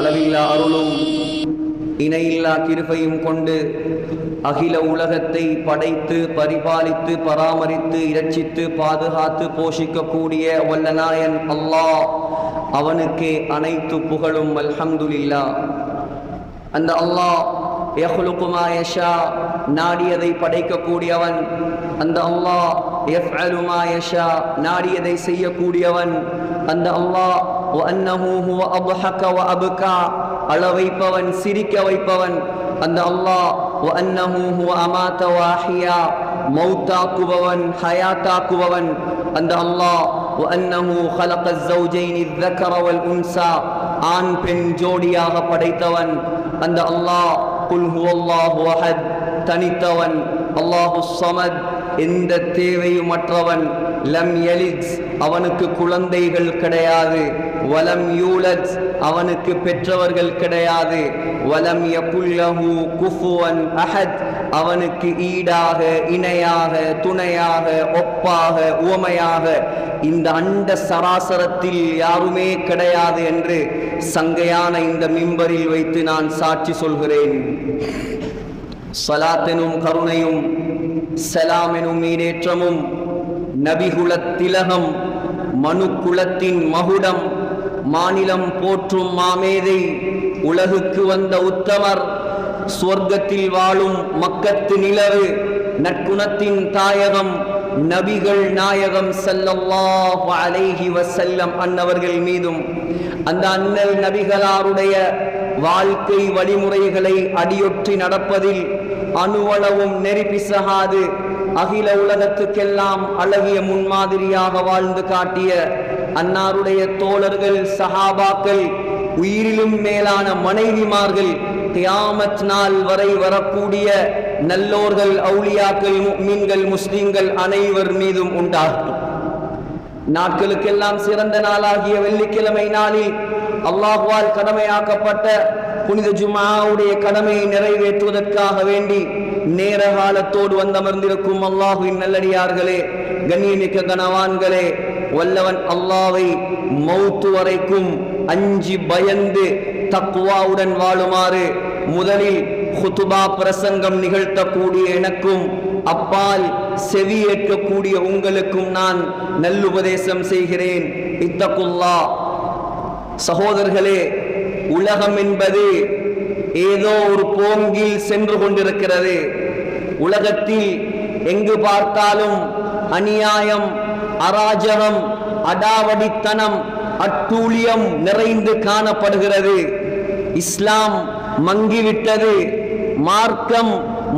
அளவில்லா அருளும் இணையில்லா கிருபையும் கொண்டு அகில உலகத்தை படைத்து பரிபாலித்து பராமரித்து இரட்சித்து பாதுகாத்து போஷிக்கக்கூடிய வல்லநாயன் அல்லாஹ், அவனுக்கே அனைத்து புகழும். அல்ஹம்துலில்லாஹ். அந்த அல்லாஹ் யஹ்லுகு மா யஷா, நாடியதை படைக்கக்கூடியவன். அந்த அல்லாஹ் யஃஅலு மா யஷா, நாடியதை செய்யக்கூடியவன். அந்த அல்லாஹ் வ அன்னஹு ஹுவ அத்ஹக வ அப்கா, அழ வைப்பவன், சிரிக்க வைப்பவன். அந்த அல்லாஹ் வ அன்னஹு ஹுவ அமாத வ அஹ்யா, மௌத்தாக்குபவன், ஹயாத்தாக்குபவன். அந்த அல்லாஹ் வ அன்னஹு خلق الزوجين الذكر والانثى, ஆண் பெண் ஜோடியாக படைத்தவன். அந்த அல்லாஹ் குல் ஹுவல்லாஹு அஹத், தனித்தவன். அல்லாஹு ஸமத், எந்த தேவையுமற்றவன். லம் யலித், அவனுக்கு குழந்தைகள் கிடையாது. வலம் யூலத், அவனுக்கு பெற்றவர்கள் கிடையாது. வலம் யகுல் லஹு குஃபுவன் அஹத், அவனுக்கு ஈடாக, இணையாக, துணையாக, ஒப்பாக, உவமையாக இந்த அண்ட சராசரத்தில் யாருமே கிடையாது என்று சங்கையான இந்த மிம்பரில் வைத்து நான் சாட்சி சொல்கிறேன். ஸலாத்தெனும் கருணையும் சலாமெனும் ஈடேற்றமும் நபிகுலத் திலகம், மனு குலத்தின் மகுடம், மாநிலம் போற்றும் மாமேதை, உலகுக்கு வந்த உத்தமர், சுவர்க்கத்தில் வாழும் மக்கத்து நிலவு, நற்குணத்தின் தாயகம், நபிகள் நாயகம் ஸல்லல்லாஹு அலைஹி வஸல்லம் அன்னவர்கள் மீதும், அந்த அண்ணல் நபிகளாருடைய வாழ்க்கை வழிமுறைகளை அடியொற்றி நடப்பதில் அணுவளவும் நெறிபிசகாது அகில உலகத்துக்கெல்லாம் அழகிய முன்மாதிரியாக வாழ்ந்து காட்டிய அன்னாருடைய தோழர்கள், சஹாபாக்கள், உயிரிலும் மேலான மனைவிமார்கள், கியாமத் நாள் வரை வரக்கூடிய நல்லோர்கள், அவுலியாக்கள், முஃமின்கள், முஸ்லிம்கள் அனைவர் மீதும் உண்டாகட்டும். நாட்களுக்கெல்லாம் சிறந்த நாளாகிய வெள்ளிக்கிழமை நாளில் அல்லாஹ்வால் கடமையாக்கப்பட்ட புனித ஜும்ஆவுடைய கடமையை நிறைவேற்றுவதற்காக வேண்டி நேர காலத்தோடு வந்தமர்ந்திருக்கும் அல்லாஹுவின் நல்லடியார்களே, கண்ணியமிக்க கனவான்களே, வல்லவன் அல்லாஹ்வை மௌத்து வரைக்கும் அஞ்சி பயந்து தக்வாவுடன் வாழுமாறு முதலில் ஹுதுபா பிரசங்கம் நிகழ்த்தக்கூடிய எனக்கும் அப்பால் செவி ஏற்கக்கூடிய உங்களுக்கும் நான் நல்லுபதேசம் செய்கிறேன். இத்தகுல்லாஹ். சகோதரர்களே, உலகம் என்பது ஏதோ ஒரு போங்கில் சென்று கொண்டிருக்கிறது. உலகத்தில் எங்கு பார்த்தாலும் அநியாயம், அராஜகம், அடாவடித்தனம், அட்டூழியம் நிறைந்து காணப்படுகிறது. இஸ்லாம் மங்கிவிட்டது, மார்க்கம்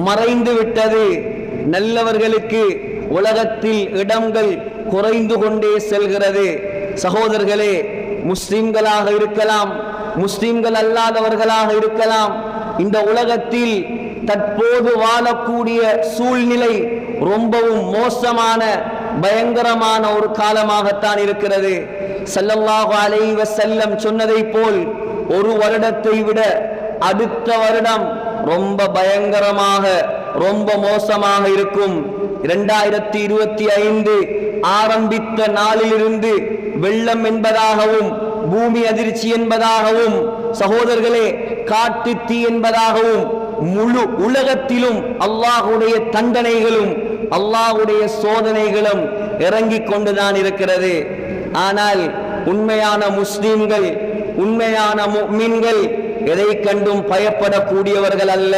மறைந்து விட்டது. நல்லவர்களுக்கு உலகத்தில் இடங்கள் குறைந்து கொண்டே செல்கிறது. சகோதரர்களே, முஸ்லிம்களாக இருக்கலாம், முஸ்லிம்கள் அல்லாதவர்களாக இருக்கலாம், இந்த உலகத்தில் தற்போது வாழக்கூடிய சூழ்நிலை ரொம்பவும் மோசமான, பயங்கரமான ஒரு காலமாகத்தான் இருக்கிறது. ஸல்லல்லாஹு அலைஹி வஸல்லம் சொன்னதை போல் ஒரு வருடத்தை விட அடுத்த வருடம் ரொம்ப பயங்கரமாக, ரொம்ப மோசமாக இருக்கும். 2025 ஆரம்பித்த நாளிலிருந்து வெள்ளம் என்பதாகவும், பூமி அதிர்ச்சி என்பதாகவும், சகோதரர்களே காட்டு தீ என்பதாகவும் முழு உலகத்திலும் அல்லாஹ்வுடைய தண்டனைகளும் அல்லாஹ்வுடைய சோதனைகளும் இறங்கிக் கொண்டுதான் இருக்கிறது. ஆனால் உண்மையான முஸ்லிம்கள், உண்மையான முஃமின்கள் எதை கண்டும் பயப்படக்கூடியவர்கள் அல்ல.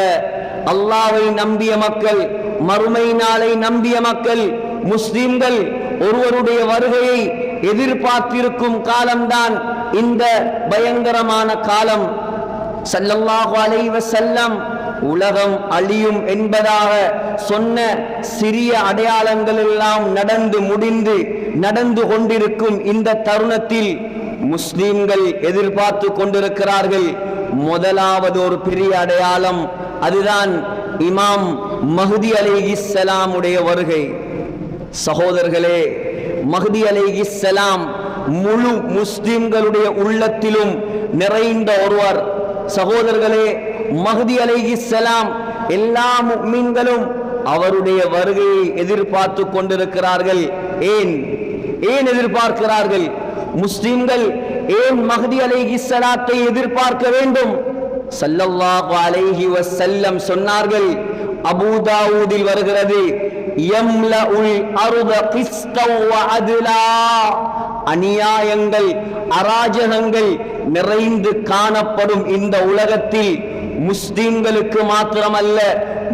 அல்லாஹ்வை நம்பிய மக்கள், மறுமை நாளை நம்பிய மக்கள், முஸ்லிம்கள் ஒருவருடைய வருகையை எதிர்பார்த்திருக்கும் காலம்தான் இந்த பயங்கரமான காலம். ஸல்லல்லாஹு அலைஹி வஸல்லம் உலகம் அழியும் என்பதாக சொன்ன சிறிய அடையாளங்கள் எல்லாம் நடந்து முடிந்து நடந்து கொண்டிருக்கும் இந்த தருணத்தில் முஸ்லிம்கள் எதிர்பார்த்து கொண்டிருக்கிறார்கள். முதலாவது ஒரு பெரிய அடையாளம், அதுதான் இமாம் மஹ்தி அலைஹிஸ்ஸலாம் உடைய வருகை. சகோதரர்களே, மஹ்தி அலைஹிஸ்ஸலாம் முழு முஸ்லிம்களுடைய உள்ளத்திலும் நிறைந்த ஒருவர். சகோதரர்களே, மஹ்தி அலைஹிஸ்ஸலாம் எல்லா முஃமின்களும் அவருடைய வருகையை எதிர்பார்த்து கொண்டிருக்கிறார்கள். ஏன் எதிர்பார்க்கிறார்கள்? முஸ்லிம்கள் ஏன் மஹ்தி அலைஹிஸ்ஸலாத்தை எதிர்பார்க்க வேண்டும்? ஸல்லல்லாஹு அலைஹி வஸல்லம் சொன்னார்கள், அபூ தாவூதில் வருகிறது, யம்லஉல் அர்த கிஸ்தன் வ அத்லா, அநியாயங்கள் அராஜகங்கள் நிறைந்து காணப்படும் இந்த உலகத்தில் முஸ்லிம்களுக்கு மாத்திரமல்ல,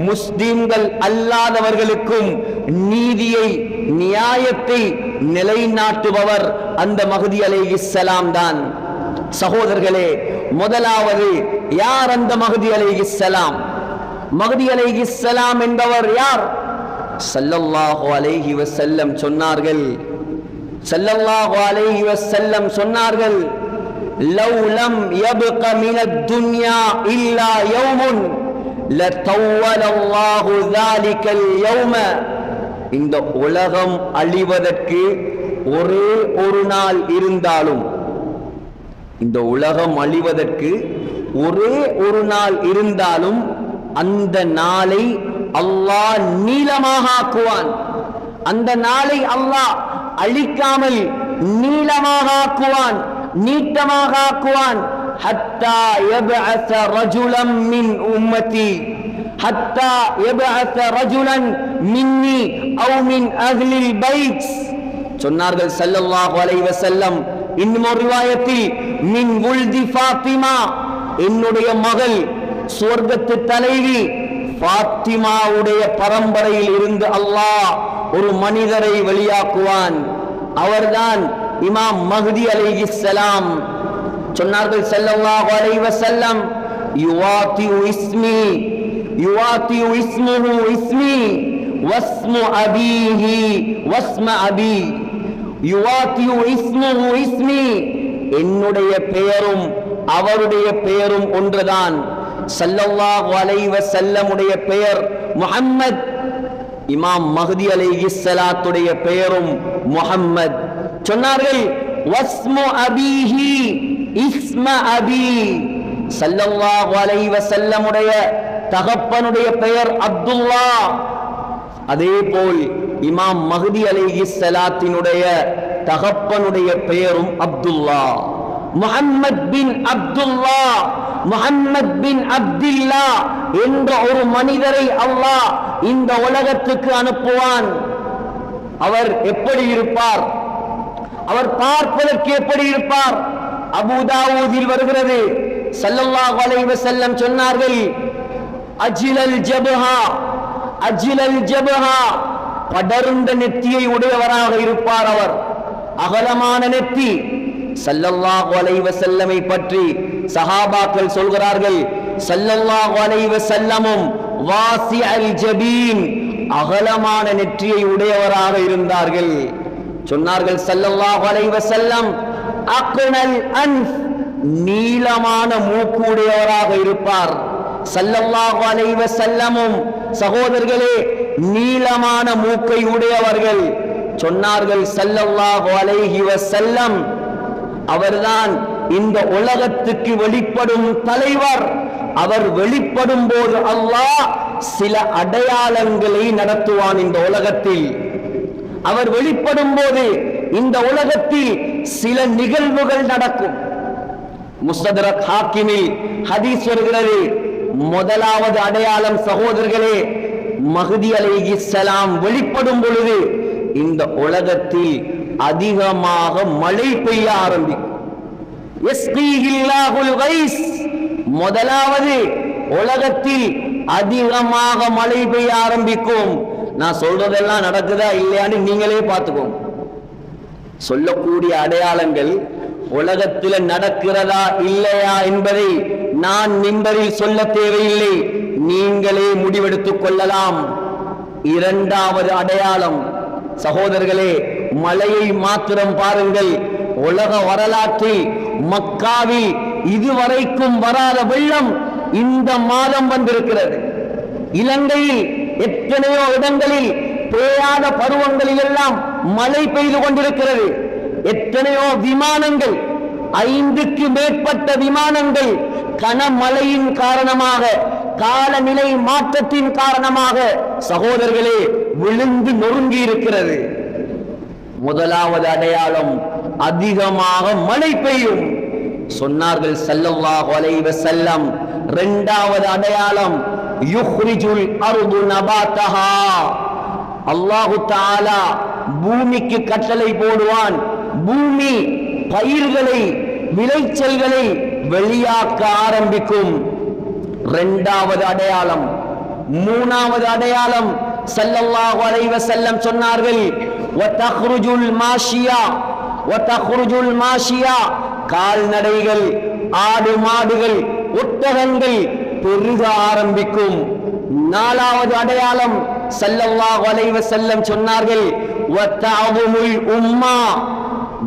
முஸ்லிம்கள் அல்லாதவர்களுக்கும் நீதியை நியாயத்தை நிலைநாட்டுபவர் அந்த மஹ்தி அலைஹிஸ்ஸலாம் தான். சகோதரர்களே, முதலாவது யார் அந்த மஹ்தி அலைஹிஸ்ஸலாம்? மஹ்தி அலைஹிஸ்ஸலாம் என்பவர் யார்? ஸல்லல்லாஹு அலைஹி வஸல்லம் சொன்னார்கள், ஸல்லல்லாஹு அலைஹி வஸல்லம் சொன்னார்கள், லவ் லம் யப்க மினத் துன்யா இல்லா யௌமுன் லதவ்வலல்லாஹு ஸாலிகல் யௌம, இந்த உலகம் அழிவதற்கு ஒரே ஒரு நாள் இருந்தாலும், இந்த உலகம் அழிவதற்கு ஒரே ஒரு நாள் இருந்தாலும் அந்த நாளை அல்லாஹ் நீளமாக ஆக்குவான். அந்த நாளை அல்லாஹ் அழிக்காமல் நீளமாக ஆக்குவான், நீட்டமாக ஆக்குவான். ஹத்தா யபஅஸ ரஜுலன் மின் உம்மதி, ஹத்தா யபஅஸ ரஜுலன் மின்னி அவ் மின் அஹ்லில் பைத். சொன்னார்கள் ஸல்லல்லாஹு அலைஹி வஸல்லம், இன்னும் ஒரு ரிவாயத்தில் மின் உல்தி ஃபாத்திமா, என்னுடைய மகள் சுவர்க்கத்து தலைவி ஃபாத்திமாவுடைய பரம்பரையில் இருந்து அல்லாஹ் ஒரு மனிதரை வெளியாக்குவான். அவர்தான் இமாம் மஹ்தி அலைஹிஸ்ஸலாம். சொன்னார்கள் ஸல்லல்லாஹு அலைஹி வஸல்லம், யுவாத்திஉ இஸ்மி யுவாத்திஉ இஸ்முஹு இஸ்மி வஸ்மு அபீஹி வஸ்ம அபீ, யுவாத்திஉ இஸ்முஹு இஸ்மி, என்னுடைய பெயரும் அவருடைய பெயரும் ஒன்றுதான். ஸல்லல்லாஹு அலைஹி வஸல்லமுடைய பெயர் முஹம்மத், இமாம் மஹ்தி அலைஹிஸ்ஸலாத்துடைய பெயரும் முஹம்மத். சொன்னார்கள் வஸ்மு அபீஹி இஸ்ம அபீ, ஸல்லல்லாஹு அலைஹி வஸல்லமுடைய தகப்பனுடைய பெயர் அப்துல்லா, அதே போல் இமாம் மஹ்தி அலைஹிஸ்ஸலாத்தினுடைய தகப்பனுடைய பெயரும் அப்துல்லா. முஹம்மத் பின் அப்துல்லா, முஹம்மத் பின் அப்துல்லா என்ற ஒரு மனிதரை அல்லாஹ் இந்த உலகத்துக்கு அனுப்புவான். அவர் எப்படி இருப்பார்? அவர் பார்ப்பதற்கு எப்படி இருப்பார்? அபூ தாவூதில் வருகிறது, ஸல்லல்லாஹு அலைஹி வஸல்லம் சொன்னார்கள், அஜ்லல் ஜபஹா, அஜ்லல் ஜபஹா, படர்ந்த நெற்றியை உடையவராக இருப்பார். அவர் அகலமான நெற்றி. ஸல்லல்லாஹு அலைஹி வஸல்லமை பற்றி சஹாபாக்கள் சொல்கிறார்கள், ஸல்லல்லாஹு அலைஹி வஸல்லமும் வாசிஅல் ஜபீன், அகலமான நெற்றியை உடையவராக இருந்தார்கள். சொன்னார்கள் ஸல்லல்லாஹு அலைஹி வஸல்லம், அக்னல் அன்ஃப், நீளமான மூக்கு உடையவராக இருப்பார். ஸல்லல்லாஹு அலைஹி வஸல்லமும் சகோதரர்களே நீளமான மூக்கை உடையவர்கள். சொன்னார்கள் ஸல்லல்லாஹு அலைஹி வஸல்லம், அவர்தான் இந்த உலகத்துக்கு வெளிப்படும் தலைவர். அவர் வெளிப்படும் போது அல்லாஹ் சில அடையாளங்களை நடத்துவான் இந்த உலகத்தில். அவர் வெளிப்படும் போது இந்த உலகத்தில் சில நிகழ்வுகள் நடக்கும். முஸ்தத்ரக் ஹாக்கிமில் ஹதீஸ் வருகிறது, முதலாவது அடையாளம் சகோதரர்களே, மஹ்தி அலைஹிஸ்ஸலாம் வெளிப்படும் பொழுது இந்த உலகத்தில் அதிகமாக மழை பெய்ய ஆரம்பிக்கும். யஸ்கீஹில்லாஹுல் கைஸ், முதலாவது உலகத்தில் அதிகமாக மழை பெய்ய ஆரம்பிக்கும். நான் சொல்றதெல்லாம் நடக்குதா இல்லையான்னு நீங்களே பார்த்துக்கோங்க. சொல்லக்கூடிய அடையாளங்கள் உலகத்தில் நடக்கிறதா இல்லையா என்பதை நான் மிம்பரில் சொல்ல தேவையில்லை, நீங்களே முடிவெடுத்துக் கொள்ளலாம். இரண்டாவது அடையாளம் சகோதரர்களே, மழையை மாத்திரம் பாருங்கள். உலக வரலாற்றில் மக்காவில் இதுவரைக்கும் வராத வெள்ளம் இந்த மாதம் வந்திருக்கிறது. இலங்கையில் எத்தனையோ இடங்களில் பெய்யாத பருவங்களில் எல்லாம் மழை பெய்து கொண்டிருக்கிறது. எத்தனையோ விமானங்கள், 5க்கு மேற்பட்ட விமானங்கள் கனமழையின் காரணமாக, காலநிலை மாற்றத்தின் காரணமாக சகோதரர்களே விழுந்து நொறுங்கி இருக்கிறது. முதலாவது அடையாளம் அதிகமாக மழை பெய்யும் சொன்னார்கள் ஸல்லல்லாஹு அலைஹி வஸல்லம். இரண்டாவது அடையாளம் யுக்ரிஜுல் அர்து நபாதஹா, அல்லாஹு தஆலா பூமிக்கு கட்டளை போடுவான், பூமி பயிர்களை விளைச்சல்களை வெளியாக்க ஆரம்பிக்கும். இரண்டாவது அடையாளம். மூணாவது அடையாளம் ஸல்லல்லாஹு அலைஹி வஸல்லம் சொன்னார்கள் வதக்ருஜுல் மாஷியா, வதக்ருஜுல் மாஷியா, கால்நடைகள், ஆடு மாடுகள், ஒட்டகங்கள் பெருக ஆரம்பிக்கும். நாலாவது அடையாளம் ஸல்லல்லாஹு அலைஹி வஸல்லம் சொன்னார்கள் வதஅதுமுல் உம்மா,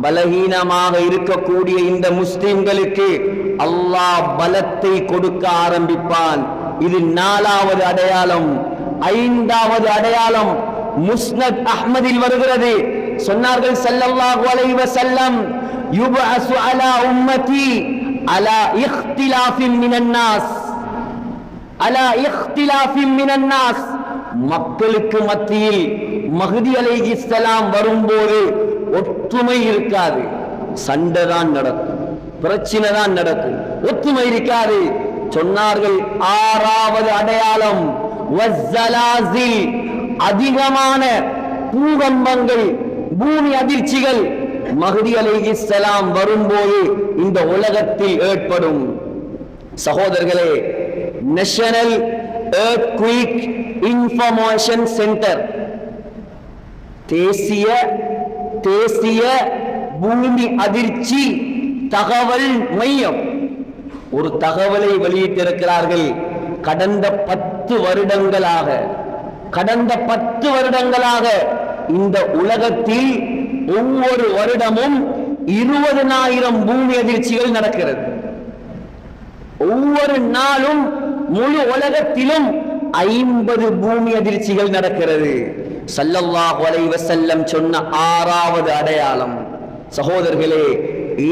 பலகீனமாக இருக்கக்கூடிய இந்த முஸ்லிம்களுக்கு அல்லாஹ் பலத்தை கொடுக்க ஆரம்பிப்பான். இது நாலாவது அடையாளம். ஐந்தாவது அடையாளம் முஸ்னத் அஹ்மதில் வருகிறது. சொன்னார்கள் ஸல்லல்லாஹு அலைஹி வஸல்லம் யுபஅஸு அலா உம்மதி அலா இக்திலாஃபின் மினன் நாஸ், அலா இக்திலாஃபின் மினன் நாஸ், மக்களுக்கு மத்தியில் மஹ்தி அலைஹிஸ்ஸலாம் வரும்போது ஒற்றுமை இருக்காது, சண்டை தான் நடக்கும், பிரச்சனை தான் நடக்கும், ஒற்றுமை இருக்காது. சொன்னார்கள் ஆறாவது அடையாளம் வஸ்ஸலாசில், அதிகமான பூகம்பங்கள், பூமி அதிர்ச்சிகள் மஹ்தி அலைஹிஸ்ஸலாம் வரும்போது இந்த உலகத்தில் ஏற்படும். சகோதரர்களே, நேஷனல் எர்த்குயிக் இன்ஃபர்மேஷன் சென்டர், தேசிய பூமி அதிர்ச்சி தகவல் மையம் ஒரு தகவலை வெளியிட்டிருக்கிறார்கள். கடந்த 10 வருடங்களாக இந்த உலகத்தில் ஒவ்வொரு வருடமும் 20,000 பூமி அதிர்ச்சிகள் நடக்கிறது. ஒவ்வொரு நாளும் முழு உலகத்திலும் 50 பூமி அதிர்ச்சிகள் நடக்கிறது. ஸல்லல்லாஹு அலைஹி வஸல்லம் சொன்ன ஆறாவது அடையாளம். சகோதரர்களே,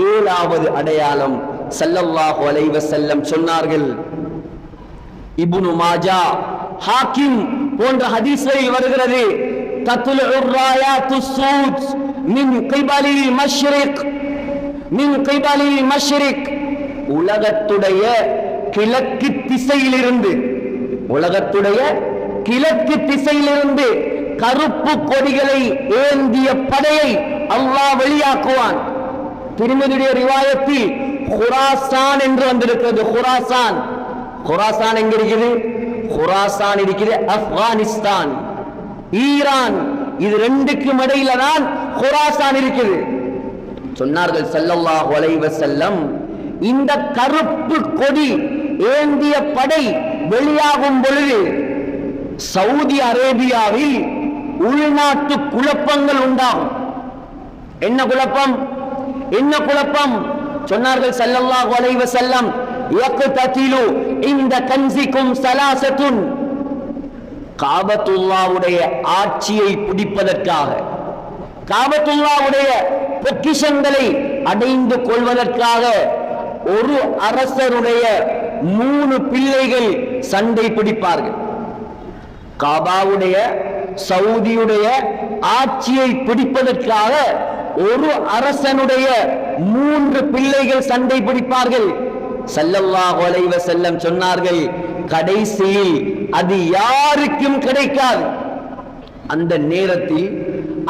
ஏழாவது அடையாளம் ஸல்லல்லாஹு அலைஹி வஸல்லம் சொன்னார்கள். இப்னு மாஜா, ஹாக்கிம் போன்ற ஹதீஸ்களில் வருகிறது, தத்லுஉர் ராயாத்துஸ் சூத் மின் கிபலில் மஷ்ரிக், மின் கிபலில் மஷ்ரிக், உலகத்துடைய கிழக்கு திசையிலிருந்து, உலகத்துடைய கிழக்கு திசையிலிருந்து கருப்பு கொடிகளை ஏந்திய படையை அல்லாஹ் வெளியாக்குவான். திருமதியுடைய ரிவாயத்தில் குராசான் என்று வந்திருக்கிறது. குராசான், குராசான் எங்க இருக்குது? குராசான் இருக்குது ஆப்கானிஸ்தான், ஈரான், இது ரெண்டுக்கும் இடையில தான் குராசான் இருக்குது. சொன்னார்கள் ஸல்லல்லாஹு அலைஹி வஸல்லம், இந்த கருப்பு கொடி ஏந்திய படை வெளியாகும் பொழுது சவுதி அரேபியாவில் உள்நாட்டு குழப்பங்கள் உண்டாகும். என்ன குழப்பம்? என்ன குழப்பம்? சொன்னார்கள் ஸல்லல்லாஹு அலைஹி வஸல்லம், யக்ததிலு இந்த கன்சிக்கும் ஸலாஸத்துன், காபத்துல்லாஹ்வுடைய ஆட்சியை பிடிப்பதற்காக, காபத்துல்லாஹ்வுடைய பொக்கிஷங்களை அடைந்து கொள்வதற்காக ஒரு அரசருடைய 3 பிள்ளைகள் சண்டை பிடிப்பார்கள். காபாவுடைய, சவுதியுடைய ஆட்சியை பிடிப்பதற்காக ஒரு அரசனுடைய 3 பிள்ளைகள் சண்டை பிடிப்பார்கள். ஸல்லல்லாஹு அலைஹி வஸல்லம் சொன்னார்கள், கடைசியில் அது யாருக்கும் கிடைக்காது.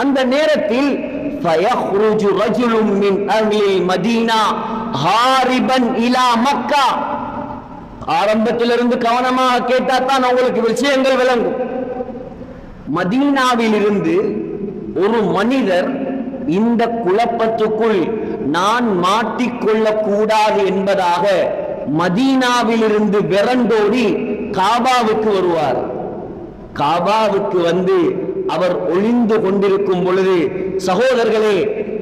அந்த நேரத்தில் ஃபயஹ்ருஜு ரஜுலுன் மின் அஹ்லில் மதீனா ஹாரிபன் இலா மக்கா. ஆரம்பத்திலிருந்து கவனமாக கேட்டாதான் உங்களுக்கு விஷயங்கள் விளங்கும். மதீனாவில் இருந்து ஒரு மனிதர் இந்த குழப்பத்துக்குள் நான் மாட்டிக்கொள்ளக் கூடாது என்பதாக மதீனாவில் இருந்து விரண்டோடி காபாவுக்கு வருவார். காபாவுக்கு வந்து அவர் ஒளிந்து கொண்டிருக்கும் பொழுது, சகோதரர்களே,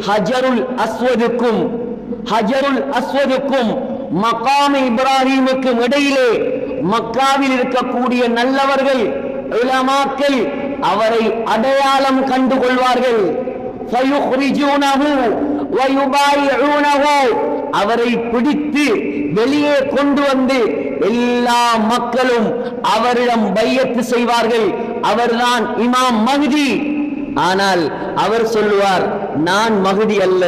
ஹஜருல் அஸ்வதுக்கும் மகாம் இப்ராஹிமுக்கும் இடையிலே மக்காவில் இருக்கக்கூடிய நல்லவர்கள், உலமாக்கள் அவரை அடையாளம் கண்டு கொள்வார்கள். அவரை பிடித்து வெளியே கொண்டு வந்து எல்லா மக்களும் அவரிடம் பையத்து செய்வார்கள். அவர்தான் இமாம் மஹ்தி. ஆனால் அவர் சொல்லுவார், நான் மஹ்தி அல்ல,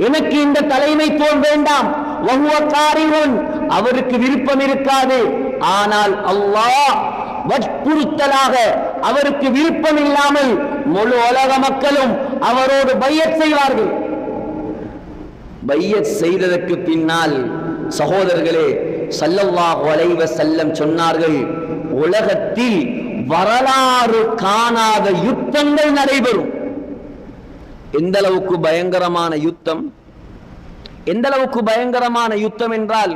எனக்கு இந்த தலைமைத்துவம் வேண்டாம், அவருக்கு விருப்பம் இருக்காது. ஆனால் அல்லாஹ் வற்புறுத்தலாக அவருக்கு விருப்பம் இல்லாமல் முழு உலக மக்களும் அவரோடு பையத் செய்வார்கள். பையத் செய்ததற்கு பின்னால் சகோதரர்களே ஸல்லல்லாஹு அலைஹி வஸல்லம் சொன்னார்கள், உலகத்தில் வரலாறு காணாத யுத்தங்கள் நடைபெறும். எந்த அளவுக்கு பயங்கரமான யுத்தம், எந்த அளவுக்கு பயங்கரமான யுத்தம் என்றால்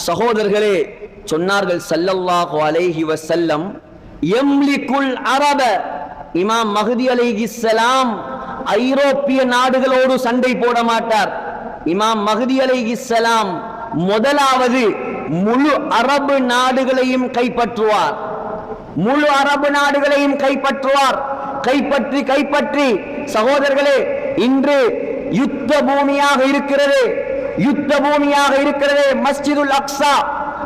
சகோதரர்களே சொன்னார்கள் ஸல்லல்லாஹு அலைஹி வஸல்லம், யம்லிகுல் அரப, இமாம் மஹ்தி அலைஹிஸ்ஸலாம் ஐரோப்பிய நாடுகளோடு சண்டை போட மாட்டார். இமாம் மஹ்தி அலைஹிஸ்ஸலாம் முதலாவது முழு அரபு நாடுகளையும் கைப்பற்றுவார். முழு அரபு நாடுகளையும் கைப்பற்றுவார். கைப்பற்றி சகோதரர்களே இன்று யுத்த பூமியாக இருக்கிறது, யுத்த பூமியாக இருக்கிறது மஸ்ஜிதுல் அக்ஸா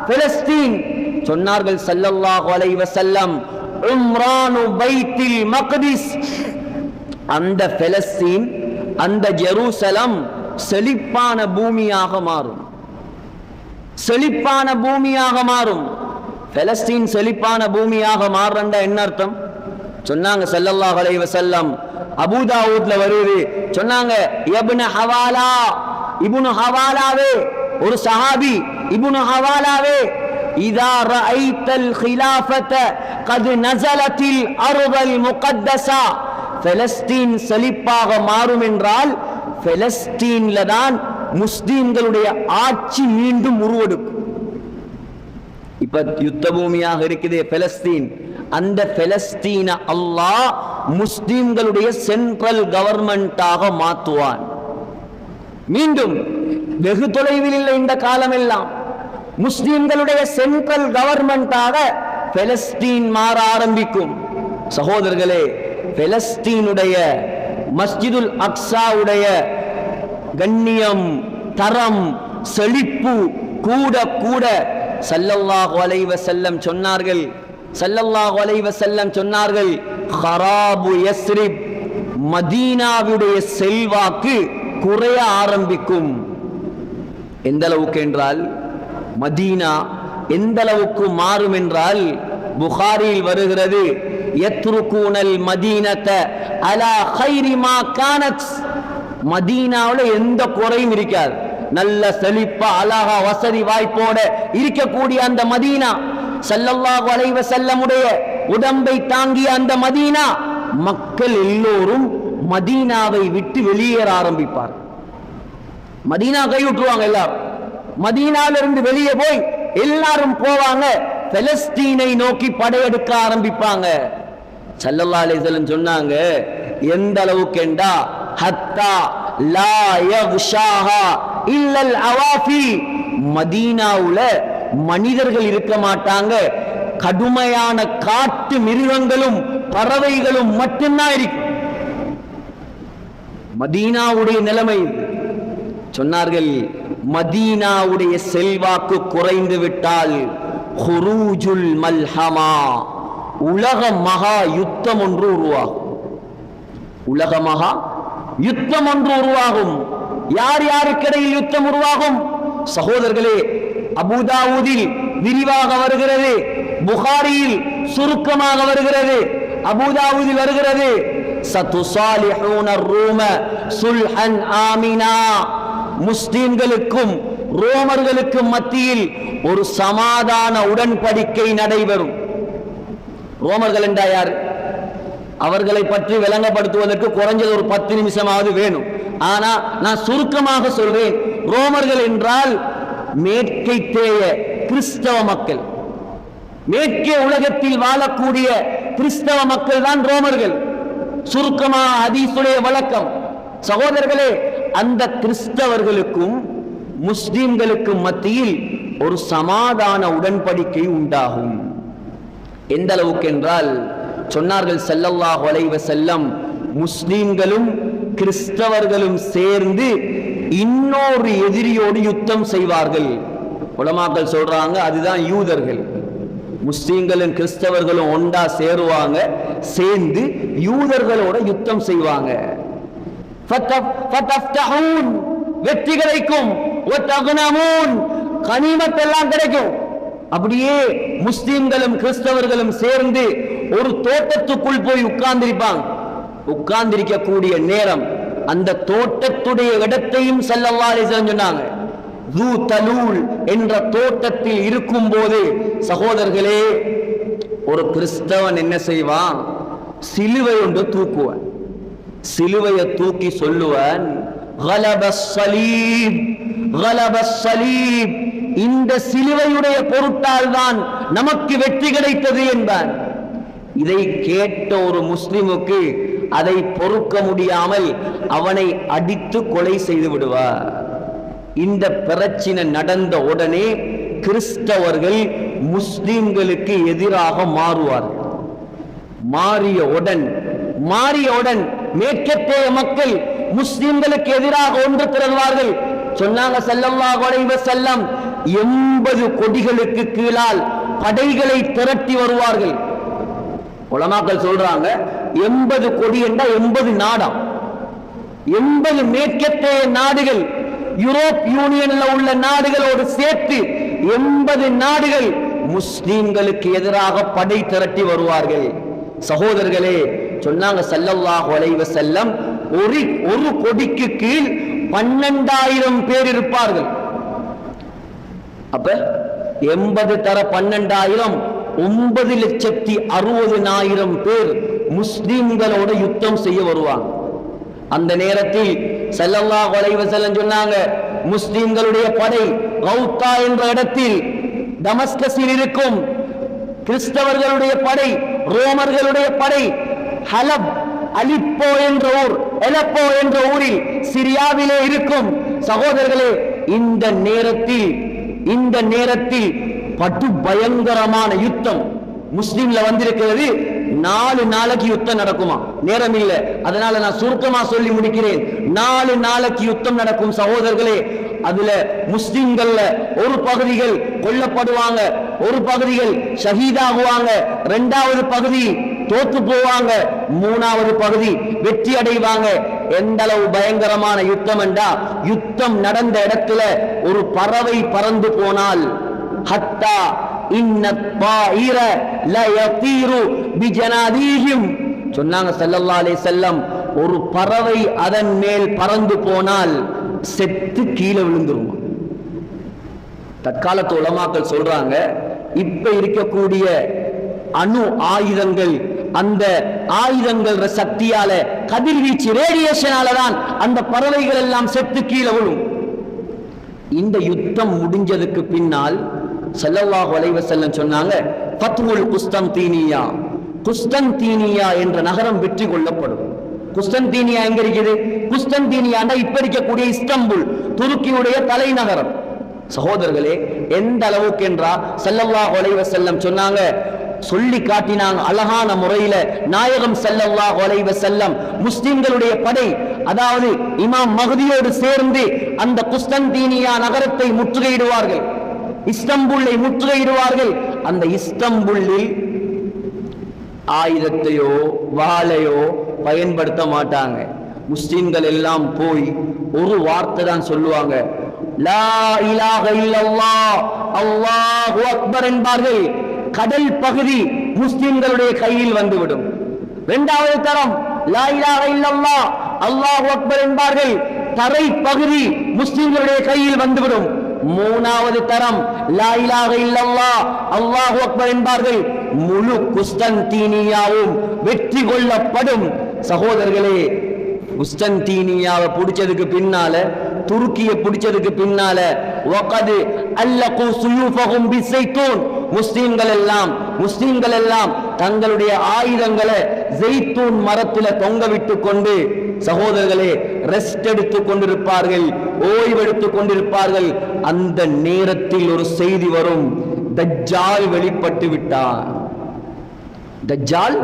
பலஸ்தீன். சொன்னார்கள் ஸல்லல்லாஹு அலைஹி வஸல்லம், உம்ரானு பைத்துல் மக்திஸ், அந்த பலஸ்தீன், அந்த ஜெருசலம் செழிப்பான பூமியாக மாறும், செழிப்பான பூமியாக மாறும். பலஸ்தீன் செழிப்பான பூமியாக மாறுறா என்ன அர்த்தம்? சொன்னாங்க ஸல்லல்லாஹு அலைஹி வஸல்லம், அபூ தாவூத்ல வருது, சொன்னாங்க இப்னு ஹவாலா, இப்னு ஹவாலாவே, ஒரு சஹாபி, இப்னு ஹவாலாவே, இதா ரஅய்தல் கிலாஃபத கத் நஸலத்தில் அர்தல் முகத்தஸா, பலஸ்தீன் செழிப்பாக மாறும் என்றால் பலஸ்தீன்ல தான் முஸ்லிம்களுடைய ஆட்சி மீண்டும் உருவெடுக்கும். இப்ப யுத்த பூமியாக இருக்குது பலஸ்தீன், அந்த பலஸ்தீன அல்லாஹ் முஸ்லிம்களுடைய சென்ட்ரல் கவர்மெண்டாக மாற்றுவான். மீண்டும் வெகு தொலைவில் இல்லை, இந்த காலமெல்லாம் முஸ்லிம்களுடைய சென்ட்ரல் கவர்மெண்டாக பலஸ்தீன் மாற ஆரம்பிக்கும். சகோதரர்களே, பலஸ்தீனுடைய மஸ்ஜிதுல் அக்ஸாவுடைய கண்ணியம், தரம், செழிப்பு கூட கூட ஸல்லல்லாஹு அலைஹி வஸல்லம் சொன்னார்கள், ஸல்லல்லாஹு அலைஹி வஸல்லம் சொன்னார்கள், ஹராபு யஸ்ரிப், மதீனாவுடைய செல்வாக்கு குறைய ஆரம்பிக்கும். எந்த அளவுக்கு என்றால் மதீனா எந்த அளவுக்கு மாறும் என்றால் புகாரியில் வருகிறது, யத்ருகூனல் மதீனத அலா கைரி மா கானத், மதீனாவுல எந்த குறையும் இருக்காது, நல்ல செழிப்பா அழகா வசதி வாய்ப்போட இருக்கக்கூடிய அந்த மதீனா, ஸல்லல்லாஹு அலைஹி வஸல்லமுடைய உடம்பை தாங்கிய அந்த மதீனா, மக்கள் எல்லோரும் மதீனாவை விட்டு வெளியேற ஆரம்பிப்பார். மதீனா கைவிட்டுருவாங்க, எல்லாரும் மதீனாவிலிருந்து வெளியே போய் எல்லாரும் போவாங்க, பலஸ்தீனை நோக்கி படையெடுக்க ஆரம்பிப்பாங்க. ஸல்லல்லாஹு அலைஹி வஸல்லம் சொன்னாங்க, எந்த அளவுக்கு என்றா ஹத்தா லா யக்ஷாஹா இல்லல் அவாஃபி, மதீனாவுல மனிதர்கள் இருக்க மாட்டாங்க, கடுமையான காட்டு மிருகங்களும் பறவைகளும் மட்டும்தான் இருக்கும். மதீனாவுடைய நிலைமை சொன்னார்கள். மதீனாவுடைய செல்வாக்கு குறைந்து விட்டால் ஹுரூஜுல் மல்ஹமா, உலக மகா யுத்தம் ஒன்று உருவாகும். உலக மகா யுத்தம் ஒன்று உருவாகும். யார் யாருக்கிடையில் யுத்தம் உருவாகும்? சகோதரர்களே, அபூ தாவூதில் விரிவாக வருகிறது, புகாரியில் சுருக்கமாக வருகிறது. அபூ தாவூதில் வருகிறது, சதுசாலிஹூன ரூம சுல்ஹன் ஆமினா, முஸ்லிம்களுக்கும் ரோமர்களுக்கும் மத்தியில் ஒரு சமாதான உடன்படிக்கை நடைபெறும். ரோமர்கள் என்றா யார்? அவர்களை பற்றி விளங்கப்படுத்துவதற்கு குறைஞ்சது ஒரு 10 நிமிஷமாவது வேணும். ஆனா நான் சுருக்கமாக சொல்றேன், ரோமர்கள் என்றால் மேற்கை தேய கிறிஸ்தவ மக்கள், மேற்கே உலகத்தில் வாழக்கூடிய கிறிஸ்தவ மக்கள் தான் ரோமர்கள். சுருக்கமாக ஹதீஸுடைய வழக்கம். சகோதரர்களே, அந்த கிறிஸ்தவர்களுக்கும் முஸ்லிம்களுக்கும் மத்தியில் ஒரு சமாதான உடன்படிக்கை உண்டாகும். எந்த அளவுக்கு என்றால் சொன்னார்கள் ஸல்லல்லாஹு அலைஹி வஸல்லம், முஸ்லிம்களும் கிறிஸ்தவர்களும் சேர்ந்து இன்னொரு எதிரியோடு யுத்தம் செய்வார்கள். உலமாக்கள் சொல்றாங்க அதுதான் யூதர்கள். முஸ்லிம்களும் கிறிஸ்தவர்களும் ஒன்றா சேருவாங்க, சேர்ந்து யூதர்களோட யுத்தம் செய்வாங்க. வெற்றி கிடைக்கும், கனிமத் எல்லாம் கிடைக்கும். அப்படியே முஸ்லிம்களும் கிறிஸ்தவர்களும் சேர்ந்து ஒரு தோட்டத்துக்குள் போய் உட்கார்ந்திருப்பாங்க. உட்கார்ந்திருக்கக்கூடிய நேரம் அந்த தோட்டத்துடைய இடத்தையும் ஸல்லல்லாஹு அலைஹி வஸல்லம் சொன்னாங்க. து தலூல் என்ற தோட்டத்தில் இருக்கும் போது சகோதரர்களே, ஒரு கிறிஸ்தவன் என்ன செய்வான்? சிலுவை ஒன்று தூக்குவான். சிலுவையை தூக்கி சொல்லுவான், கலபஸ் ஸலீப், கலபஸ் ஸலீப், இந்த சிலுவையுடைய பொருட்டால் தான் நமக்கு வெற்றி கிடைத்தது என்பான். இதை கேட்ட ஒரு முஸ்லிமுக்கு அதை பொறுக்க முடியாமல் அவனை அடித்து கொலை செய்து விடுவார். இந்த பிரச்சனை நடந்த உடனே கிறிஸ்தவர்கள் முஸ்லிம்களுக்கு எதிராக மாறுவார்கள். மாறியவுடன் மேற்கத்திய மக்கள் முஸ்லிம்களுக்கு எதிராக ஒன்று திரள்வார்கள். சொன்னாங்க ஸல்லல்லாஹு அலைஹி வஸல்லம் 80 கொடிகளுக்கு கீழால் படைகளை திரட்டி வருவார்கள். உலமாக்கள் சொல்றாங்க 80 கொடி என்றா 80 நாடாம். 80 மேற்கத்திய நாடுகள், யூரோப் யூனியன்ல உள்ள நாடுகளோடு சேர்த்து 80 நாடுகள் முஸ்லிம்களுக்கு எதிராக படை திரட்டி வருவார்கள். சகோதரர்களே, சொன்னாங்க ஸல்லல்லாஹு அலைஹி வஸல்லம் ஒரு கொடிக்கு கீழ் 12,000 பேர் இருப்பார்கள். அப்ப 80 தர 12,000, 9,60,000 பேர் முஸ்லிம்களோட யுத்தம் செய்ய வருவாங்க. அந்த நேரத்தில் ஸல்லல்லாஹு அலைஹி வஸல்லம் சொன்னாங்க, முஸ்லிம்களுடைய படை கௌத்தா என்ற இடத்தில் டமஸ்கஸில் இருக்கும். கிறிஸ்தவர்களுடைய படை, ரோமர்களுடைய படை ஹலப், அலிப்போ என்ற ஊர், எலப்போ என்ற ஊரில் சிரியாவிலே இருக்கும். சகோதரர்களே, இந்த நேரத்தில் படு பயங்கரமான யுத்தம் முஸ்லிம்ல வந்திருக்கிறது. 4 நாளைக்கு யுத்தம் நடக்குமா? நேரம் இல்லை, அதனால நான் சுருக்கமா சொல்லி முடிக்கிறேன். 4 நாளைக்கு யுத்தம் நடக்கும் சகோதரர்களே. அதுல முஸ்லிம்கள்ல ஒரு பகுதிகள் கொல்லப்படுவாங்க, ஒரு பகுதிகள் ஷஹீதாகுவாங்க, 2வது பகுதி தோத்து போவாங்க, 3வது பகுதி வெற்றி அடைவாங்க. எந்த அளவு பயங்கரமான யுத்தம் என்றா, யுத்தம் நடந்த இடத்துல ஒரு பறவை பறந்து போனால் ஹத்தா இன்னத்பாயிர லயதீரு பிஜனாதீஹிம், சொன்னாங்க ஸல்லல்லாஹு அலைஹி வஸல்லம், ஒரு பறவை அதன் மேல் பறந்து போனால் செத்து கீழே விழுந்துரும். தற்காலத்து உலமாக்கள் சொல்றாங்க, இப்ப இருக்கக்கூடிய அணு ஆயுதங்கள், அந்த ஆயுதங்கள் சக்தியால, கதிர்வீச்சு ரேடியேஷனால தான் அந்த பறவைகள் எல்லாம் செத்து கீழே விழும். இந்த யுத்தம் முடிஞ்சதுக்கு பின்னால் ஸல்லல்லாஹு அலைஹி வஸல்லம் சொன்னாங்க, ஃபத்ஹுல் குஸ்தன்தீனியா, குஸ்தன்தீனியா என்ற நகரம் வெற்றி கொள்ளப்படும். குஸ்தன்தீனியா எங்க இருக்குது? குஸ்தன்தீனியாண்டா இப்ப இருக்கக்கூடிய இஸ்தம்புல், துருக்கியுடைய தலைநகரம். சகோதரர்களே, எந்த அளவுக்கு என்றா ஸல்லல்லாஹு அலைஹி வஸல்லம் சொன்னாங்க, சொல்லி காட்டினாங்க அழகான முறையில. நாயகம் ஸல்லல்லாஹு அலைஹி வஸல்லம் முஸ்லிம்களுடைய படை, அதாவது இமாம் மஹ்தியோடு சேர்ந்து அந்த குஸ்தன்தீனியா நகரத்தை முற்றுகையிடுவார்கள், இஸ்தம்புல்லை முற்றுகையிடுவார்கள். அந்த இஸ்தம்புல்லில் ஆயுதத்தையோ வாளையோ பயன்படுத்த மாட்டாங்க. முஸ்லிம்கள் எல்லாம் போய் ஒரு வார்த்தை தான் சொல்லுவாங்க, லா இலாஹ இல்லல்லாஹ், அல்லாஹு அக்பர் என்பார்கள். கடல் பகுதி முஸ்லிம்களுடைய கையில் வந்துவிடும். 2வது தரம் லா இலாஹ இல்லல்லாஹ், அல்லாஹு அக்பர் என்பார்கள். தரை பகுதி முஸ்லிம்களுடைய கையில் வந்துவிடும். 3வது தரம் லா இலாஹ இல்லல்லாஹ், அல்லாஹு அக்பர் என்பார்கள். முழு குஸ்தன்தீனியாவும் வெற்றி கொள்ளப்படும். சகோதரர்களே, குஸ்தன்தீனியாவை பிடிச்சதுக்கு பின்னால, துருக்கியை பிடிச்சதுக்கு பின்னால, வகது அல்லகு சுயூஃபஹும் பிஸைத்தூன், முஸ்லிம்கள் எல்லாம் தங்களுடைய ஆயுதங்களை ஜெய்தூன் மரத்துல தொங்க விட்டு கொண்டு, சகோதரர்களே, ரெஸ்ட் எடுத்துக் கொண்டிருப்பார்கள், ஓய்வெடுத்துக் கொண்டிருப்பார்கள். அந்த நேரத்தில் ஒரு செய்தி வரும், தஜ்ஜால் வெளிப்பட்டு விட்டான், தஜ்ஜால்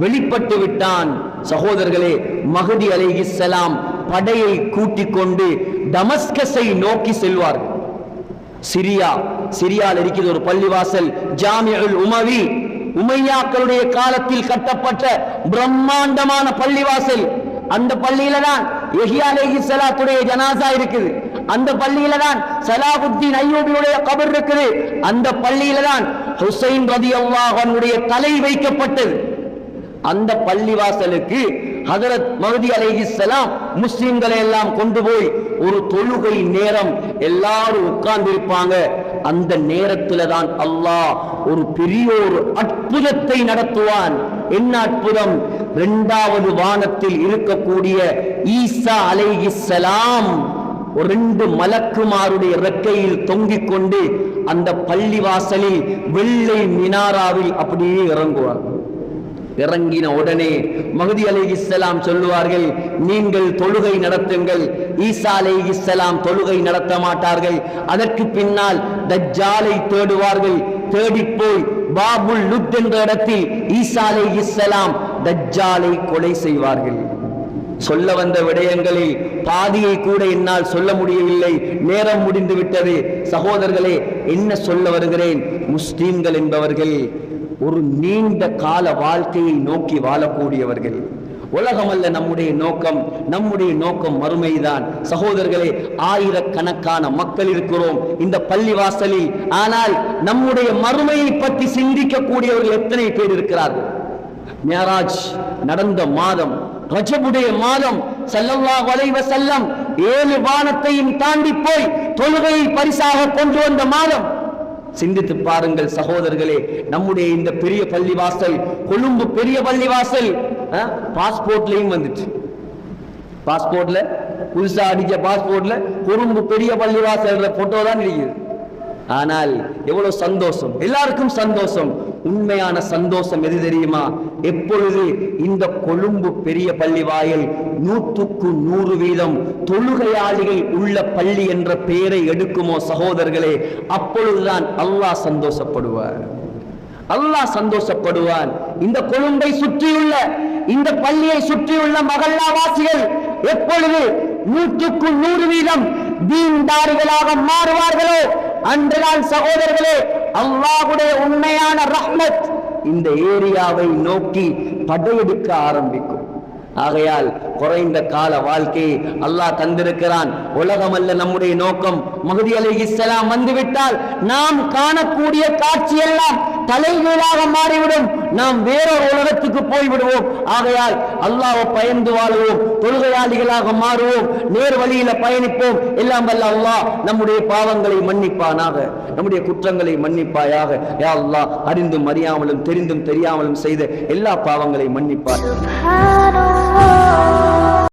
வெளிப்பட்டு விட்டான். சகோதரர்களே, மஹ்தி அலைஹிஸ்ஸலாம் படையை கூட்டிக் கொண்டு டமஸ்கஸை நோக்கி செல்வார்கள். சிரியாவில் இருக்கிற ஒரு பள்ளிவாசல் ஜாமிஉல் உமவி, உமையாக்களுடைய காலத்தில் கட்டப்பட்ட பிரம்மாண்டமான பள்ளிவாசல். அந்த பள்ளியில தான் யஹ்யா அலைஹிஸ்ஸலாத்துடைய ஜனாசா இருக்குது. அந்த பள்ளியில தான் சலாஹுத்தீன் அய்யூபியுடைய கபர் இருக்குது. அந்த பள்ளியில தான் ஹுசைன் ரலியல்லாஹு அன்ஹுடைய தலை வைக்கப்பட்டது. அந்த பள்ளிவாசலுக்கு ஹஜரத் மஹ்தி அலைஹிஸ்ஸலாம் முஸ்லிம்களை எல்லாம் கொண்டு போய் ஒரு தொழுகை நேரம் எல்லாரும் உட்கார்ந்து இருப்பாங்க. அந்த நேரத்துல தான் அல்லாஹ் ஒரு பெரிய ஒரு அற்புதத்தை நடத்துவான். என்ன அற்புதம்? இரண்டாவது வானத்தில் இருக்கக்கூடிய ஈசா அலைஹிஸ்ஸலாம் ஒரு 2 மலக்குமாருடைய ரெக்கையில் தொங்கிக் கொண்டு அந்த பள்ளிவாசலில் வெள்ளை மினாராவில் அப்படியே இறங்குவார். இறங்கின உடனே மஹ்தி அலைஹிஸ்ஸலாம் சொல்லுவார்கள், நீங்கள் தொழுகை நடத்துங்கள். ஈசா அலைஹிஸ்ஸலாம் தொழுகை நடத்த மாட்டார்கள். அதற்கு பின்னால் தஜ்ஜாலை தேடுவார்கள். தேடிப்போய் பாபுல் லுத் என்ற இடத்தில் ஈசா அலைஹிஸ்ஸலாம் தஜ்ஜாலை கொலை செய்வார்கள். சொல்ல வந்த விடயங்களில் பாதியை கூட என்னால் சொல்ல முடியவில்லை, நேரம் முடிந்து விட்டது. சகோதரர்களே, என்ன சொல்ல வருகிறேன்? முஸ்லிம்கள் என்பவர்கள் ஒரு நீண்ட கால வாழ்க்கையை நோக்கி வாழக்கூடியவர்கள். உலகமல்ல நம்முடைய நோக்கம், நம்முடைய நோக்கம் மறுமைதான். சகோதரர்களே, ஆயிரக்கணக்கான மக்கள் இருக்கிறோம் இந்த பள்ளிவாசலில். ஆனால் நம்முடைய மறுமையை பற்றி சிந்திக்கக்கூடியவர்கள் எத்தனை பேர் இருக்கிறார்கள்? மியராஜ் நடந்த மாதம், ரஜபுடைய மாதம், ஸல்லல்லாஹு அலைஹி வஸல்லம் 7 வானத்தையும் தாண்டி போய் தொழுகையை பரிசாக கொண்டு வந்த மாதம். சிந்தித்து பாருங்கள் சகோதரர்களே, நம்முடைய இந்த பெரிய பள்ளிவாசல், கொழும்பு பெரிய பள்ளிவாசல் பாஸ்போர்ட்லயும் வந்துச்சு. பாஸ்போர்ட்ல புதுசா அடிச்ச பாஸ்போர்ட்ல கொழும்பு பெரிய பள்ளிவாசல் போட்டோ தான் இருக்குது. ஆனால் எவ்வளவு சந்தோஷம், எல்லாருக்கும் சந்தோஷம். உண்மையான சந்தோஷம் எது தெரியுமா? எப்பொழுது இந்த கொழும்பு பெரிய பள்ளி வாயில் 100க்கு 100% தொழுகையாளிகள் உள்ள பள்ளி என்ற பெயரை எடுக்குமோ சகோதரர்களே, அப்பொழுதுதான் அல்லாஹ் சந்தோஷப்படுவார். அல்லாஹ் சந்தோஷப்படுவான். இந்த கொழும்பை சுற்றியுள்ள, இந்த பள்ளியை சுற்றியுள்ள மகல்லாவாசிகள் எப்பொழுது 100க்கு 100% தீன்தாரிகளாக மாறுவார்களோ அன்றுதான் சகோதரர்களே அல்லாஹ்வுடைய உண்மையான ரஹ்மத் இந்த ஏரியாவை நோக்கி படையெடுக்க ஆரம்பிக்கும். ஆகையால் குறைந்த கால வாழ்க்கையை அல்லாஹ் தந்திருக்கிறான். உலகமல்ல நம்முடைய நோக்கம். மஹ்தி அலைஹிஸ்ஸலாம் வந்துவிட்டால் நாம் காணக்கூடிய காட்சி எல்லாம் தலைகீழாக மாறிவிடும். நாம் வேறொரு உலகத்துக்கு போய்விடுவோம். ஆகையால் அல்லாஹ்வை பயந்து வாழுவோம், தொழுகையாளிகளாக மாறுவோம், நேர் வழியில பயணிப்போம். எல்லாம் வல்ல அல்லாஹ் நம்முடைய பாவங்களை மன்னிப்பானாக, நம்முடைய குற்றங்களை மன்னிப்பாயாக. யா அல்லாஹ், அறிந்தும் அறியாமலும் தெரிந்தும் தெரியாமலும் செய்த எல்லா பாவங்களை மன்னிப்பார்.